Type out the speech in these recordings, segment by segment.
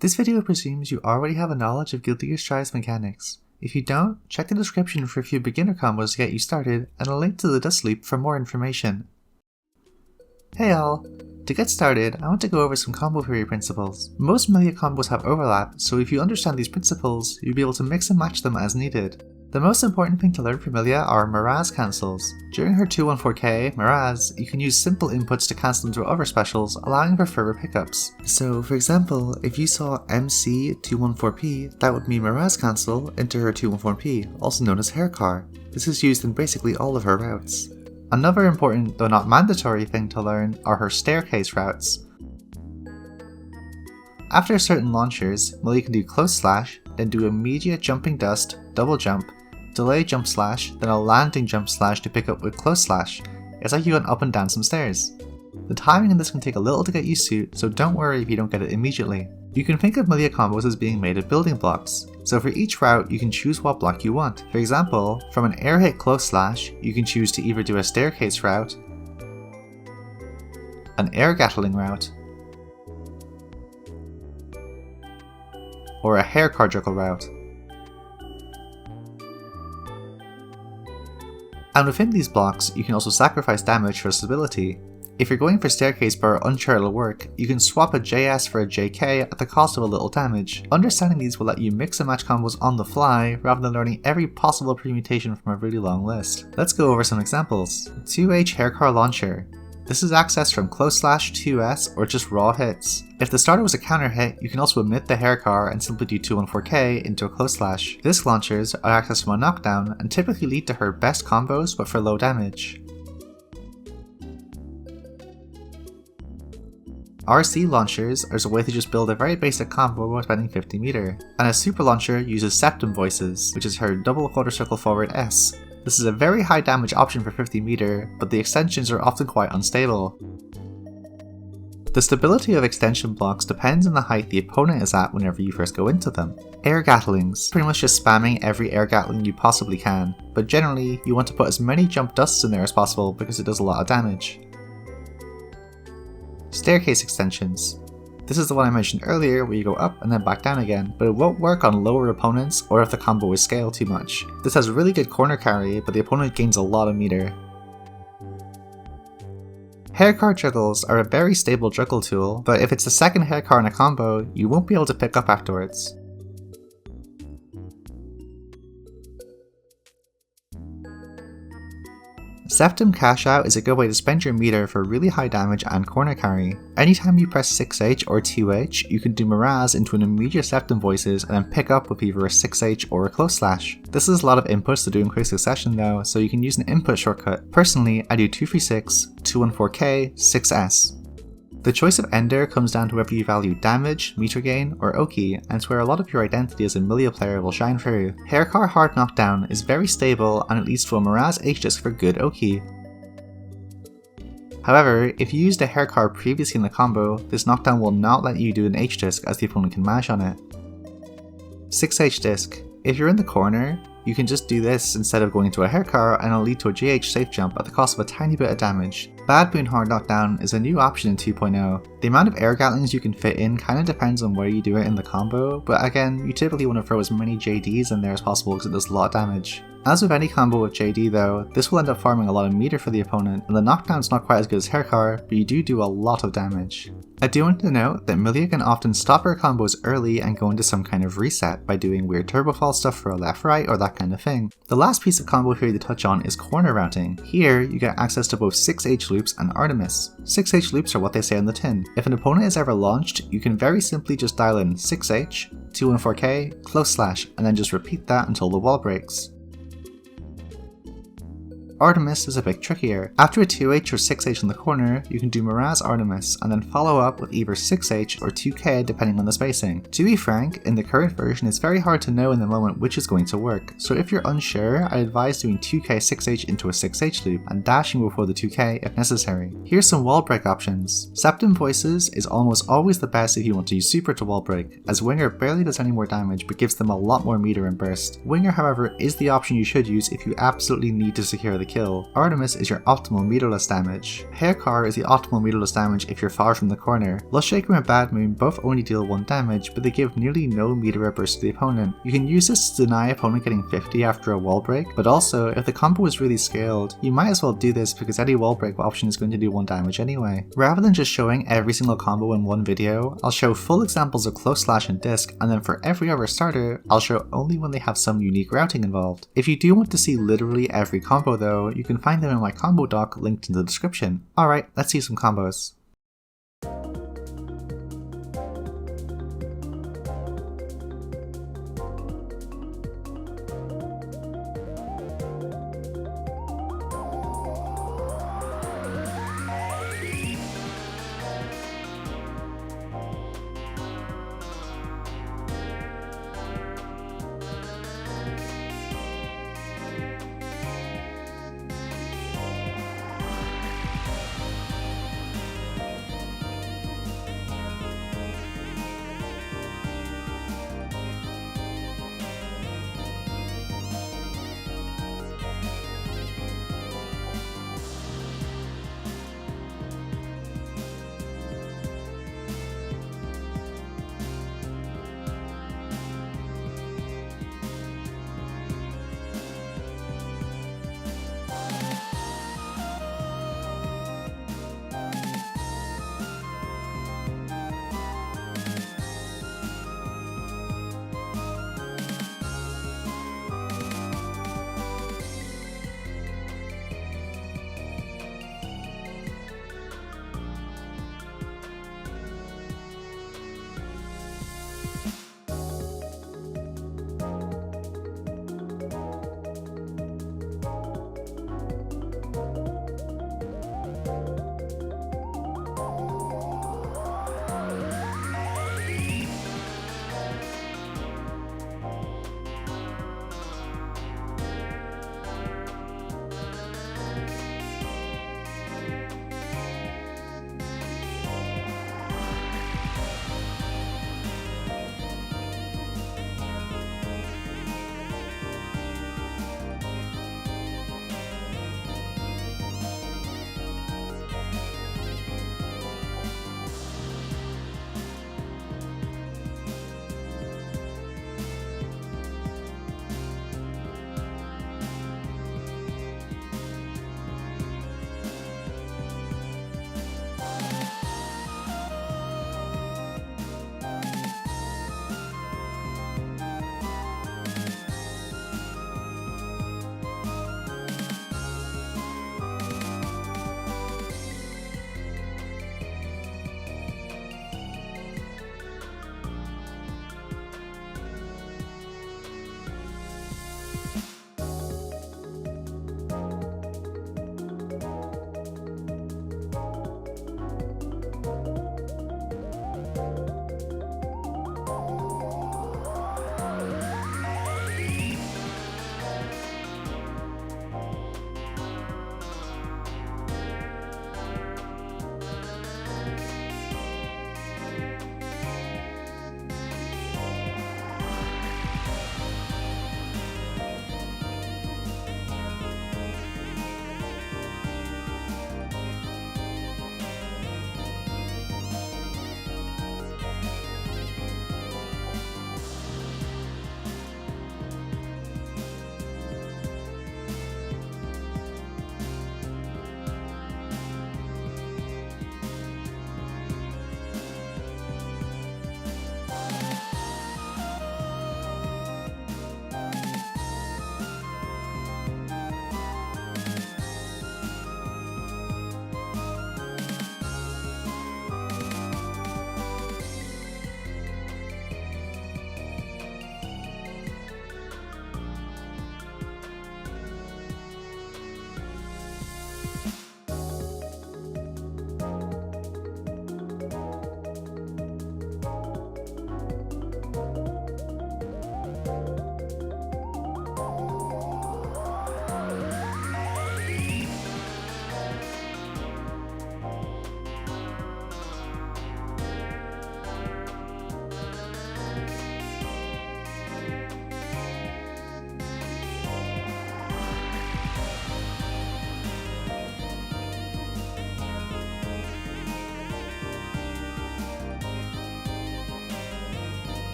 This video presumes you already have a knowledge of Guilty Gear Strive's mechanics. If you don't, check the description for a few beginner combos to get you started, and a link to the Dust Loop for more information. Hey all! To get started, I want to go over some combo theory principles. Most Millia combos have overlap, so if you understand these principles, you'll be able to mix and match them as needed. The most important thing to learn from Millia are Mirage cancels. During her 214K, Mirage, you can use simple inputs to cancel them to other specials, allowing for further pickups. So for example, if you saw MC 214P, that would mean Mirage cancel into her 214P, also known as hair car. This is used in basically all of her routes. Another important, though not mandatory, thing to learn are her staircase routes. After certain launchers, Millia can do close slash, then do immediate jumping dust, double jump, delay jump slash, then a landing jump slash to pick up with close slash. It's like you're going up and down some stairs. The timing in this can take a little to get used to, so don't worry if you don't get it immediately. You can think of Millia combos as being made of building blocks. So for each route, you can choose what block you want. For example, from an air hit close slash, you can choose to either do a staircase route, an air gatling route, or a hair car juggle route. And within these blocks, you can also sacrifice damage for stability. If you're going for staircase but are unsure it'll work, you can swap a JS for a JK at the cost of a little damage. Understanding these will let you mix and match combos on the fly, rather than learning every possible permutation from a really long list. Let's go over some examples. 2H hair car launcher. This is accessed from close slash 2S or just raw hits. If the starter was a counter hit, you can also omit the hair car and simply do 214K into a close slash. This launchers are accessed from a knockdown and typically lead to her best combos but for low damage. RC launchers are a way to just build a very basic combo while spending 50 meter. And a super launcher uses septum voices, which is her double quarter circle forward S. This is a very high damage option for 50 meter, but the extensions are often quite unstable. The stability of extension blocks depends on the height the opponent is at whenever you first go into them. Air gatlings, pretty much just spamming every air gatling you possibly can, but generally you want to put as many jump dusts in there as possible because it does a lot of damage. Staircase extensions. This is the one I mentioned earlier where you go up and then back down again, but it won't work on lower opponents or if the combo is scaled too much. This has really good corner carry, but the opponent gains a lot of meter. Hair car juggles are a very stable juggle tool, but if it's the second hair car in a combo, you won't be able to pick up afterwards. Septum cash out is a good way to spend your meter for really high damage and corner carry. Anytime you press 6H or 2H, you can do Mirage into an immediate septum voices and then pick up with either a 6H or a close slash. This is a lot of inputs to do in quick succession though, so you can use an input shortcut. Personally, I do 236, 214K, 6S. The choice of ender comes down to whether you value damage, meter gain, or Oki, and it's where a lot of your identity as a Millia player will shine through. Haircar hard knockdown is very stable and it leads to a Mirage H-disc for good Oki. However, if you used a haircar previously in the combo, this knockdown will not let you do an H-disc as the opponent can mash on it. 6H disc. If you're in the corner, you can just do this instead of going into a hair car and it'll lead to a GH safe jump at the cost of a tiny bit of damage. Bad Boon Hard Knockdown is a new option in 2.0. The amount of air gatlings you can fit in kinda depends on where you do it in the combo, but again, you typically want to throw as many JDs in there as possible because it does a lot of damage. As with any combo with JD though, this will end up farming a lot of meter for the opponent, and the knockdown's not quite as good as haircar, but you do a lot of damage. I do want to note that Millia can often stop her combos early and go into some kind of reset by doing weird turbo fall stuff for a left right or that kind of thing. The last piece of combo theory to touch on is corner routing. Here, you get access to both 6H loops and Artemis. 6H loops are what they say on the tin. If an opponent is ever launched, you can very simply just dial in 6H, 214K, close slash, and then just repeat that until the wall breaks. Artemis is a bit trickier. After a 2H or 6H in the corner, you can do Mirage Artemis and then follow up with either 6H or 2K depending on the spacing. To be frank, in the current version it's very hard to know in the moment which is going to work, so if you're unsure, I advise doing 2K 6H into a 6H loop and dashing before the 2K if necessary. Here's some wall break options. Septum Voices is almost always the best if you want to use super to wall break, as Winger barely does any more damage but gives them a lot more meter and burst. Winger however is the option you should use if you absolutely need to secure the kill. Artemis is your optimal meterless damage. Haircar is the optimal meterless damage if you're far from the corner. Lust Shaker and Bad Moon both only deal 1 damage, but they give nearly no meter burst to the opponent. You can use this to deny opponent getting 50 after a wall break, but also, if the combo is really scaled, you might as well do this because any wall break option is going to do 1 damage anyway. Rather than just showing every single combo in one video, I'll show full examples of close slash and disc, and then for every other starter, I'll show only when they have some unique routing involved. If you do want to see literally every combo though, you can find them in my combo doc linked in the description. Alright, let's see some combos.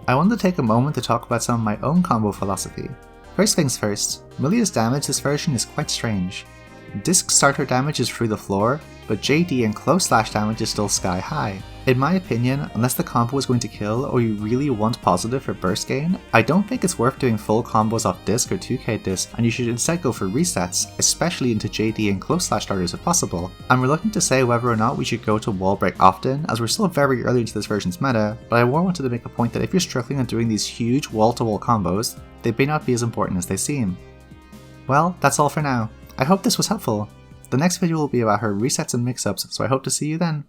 I wanted to take a moment to talk about some of my own combo philosophy. First things first, Millia's damage this version is quite strange. Disc starter damage is through the floor, but JD and close slash damage is still sky high. In my opinion, unless the combo is going to kill or you really want positive for burst gain, I don't think it's worth doing full combos off disc or 2k disc, and you should instead go for resets, especially into JD and close slash starters if possible. I'm reluctant to say whether or not we should go to wall break often, as we're still very early into this version's meta, but I more wanted to make a point that if you're struggling on doing these huge wall-to-wall combos, they may not be as important as they seem. Well, that's all for now. I hope this was helpful. The next video will be about her resets and mix-ups, so I hope to see you then.